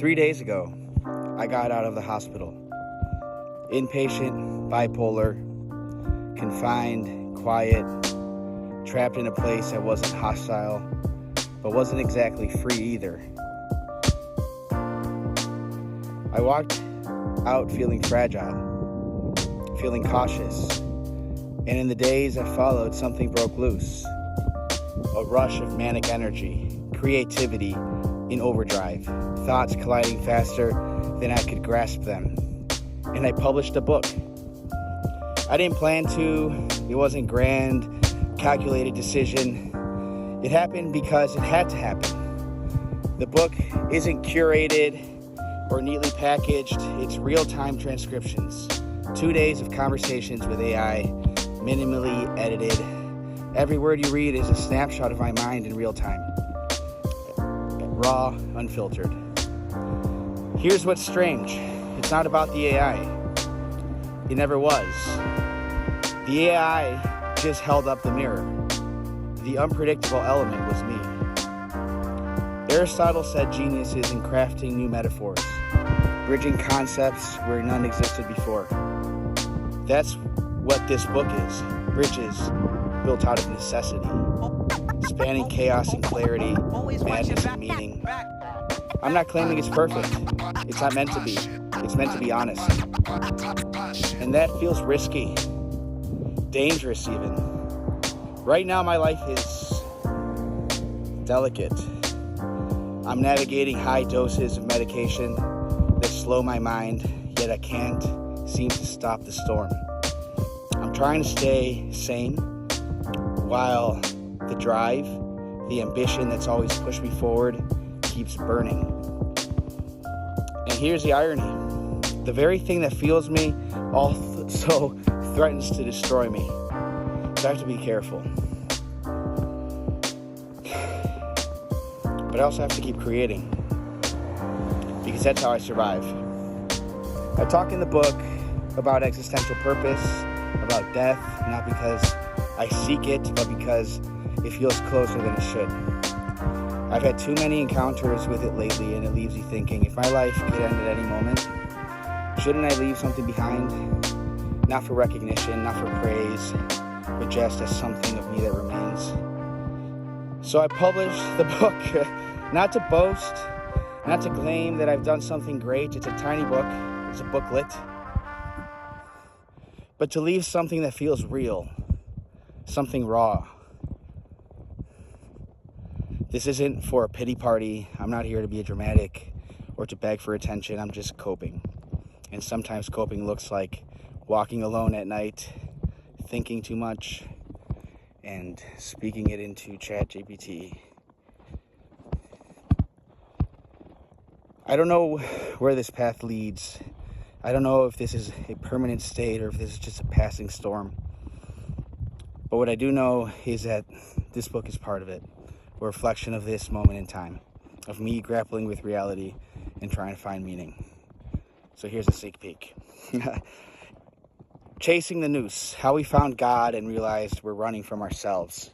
3 days ago, I got out of the hospital. Inpatient, bipolar, confined, quiet, trapped in a place that wasn't hostile, but wasn't exactly free either. I walked out feeling fragile, feeling cautious, and in the days that followed, something broke loose. A rush of manic energy, creativity in overdrive, thoughts colliding faster than I could grasp them. And I published a book. I didn't plan to. It wasn't grand, calculated decision. It happened because it had to happen. The book isn't curated or neatly packaged. It's real-time transcriptions. 2 days of conversations with AI, minimally edited. Every word you read is a snapshot of my mind in real time. Raw, unfiltered. Here's what's strange. It's not about the AI. It never was. The AI just held up the mirror. The unpredictable element was me. Aristotle said genius is in crafting new metaphors, bridging concepts where none existed before. That's what this book is. Bridges built out of necessity, spanning chaos and clarity, madness and meaning. I'm not claiming it's perfect. It's not meant to be. It's meant to be honest. And that feels risky, dangerous even. Right now my life is delicate. I'm navigating high doses of medication that slow my mind, yet I can't seem to stop the storm. I'm trying to stay sane while the drive, the ambition that's always pushed me forward, keeps burning. And here's the irony. The very thing that fuels me also threatens to destroy me. So I have to be careful. But I also have to keep creating, because that's how I survive. I talk in the book about existential purpose, about death, not because I seek it, but because it feels closer than it should. I've had too many encounters with it lately, and it leaves you thinking, if my life could end at any moment, shouldn't I leave something behind? Not for recognition, not for praise, but just as something of me that remains. So I published the book, not to boast, not to claim that I've done something great. It's a tiny book, it's a booklet, but to leave something that feels real, something raw. This isn't for a pity party. I'm not here to be a dramatic or to beg for attention. I'm just coping. And sometimes coping looks like walking alone at night, thinking too much, and speaking it into ChatGPT. I don't know where this path leads. I don't know if this is a permanent state or if this is just a passing storm. But what I do know is that this book is part of it, a reflection of this moment in time, of me grappling with reality and trying to find meaning. So here's a sneak peek. Chasing the noose, how we found God and realized we're running from ourselves.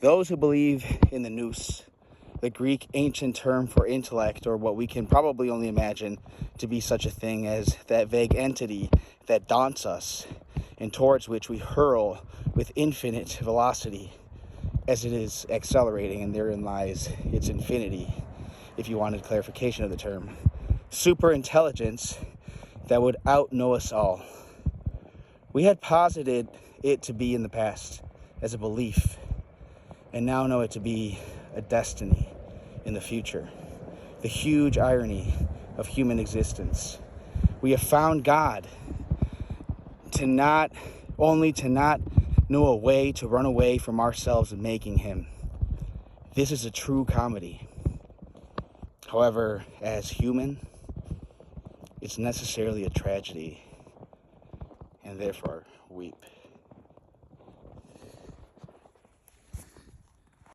Those who believe in the noose, the Greek ancient term for intellect, or what we can probably only imagine to be such a thing as that vague entity that daunts us and towards which we hurl with infinite velocity as it is accelerating, and therein lies its infinity, if you wanted clarification of the term. Super intelligence that would out-know us all. We had posited it to be in the past as a belief, and now know it to be a destiny in the future. The huge irony of human existence. We have found God to not know a way to run away from ourselves and making him. This is a true comedy. However, as human, it's necessarily a tragedy, and therefore weep.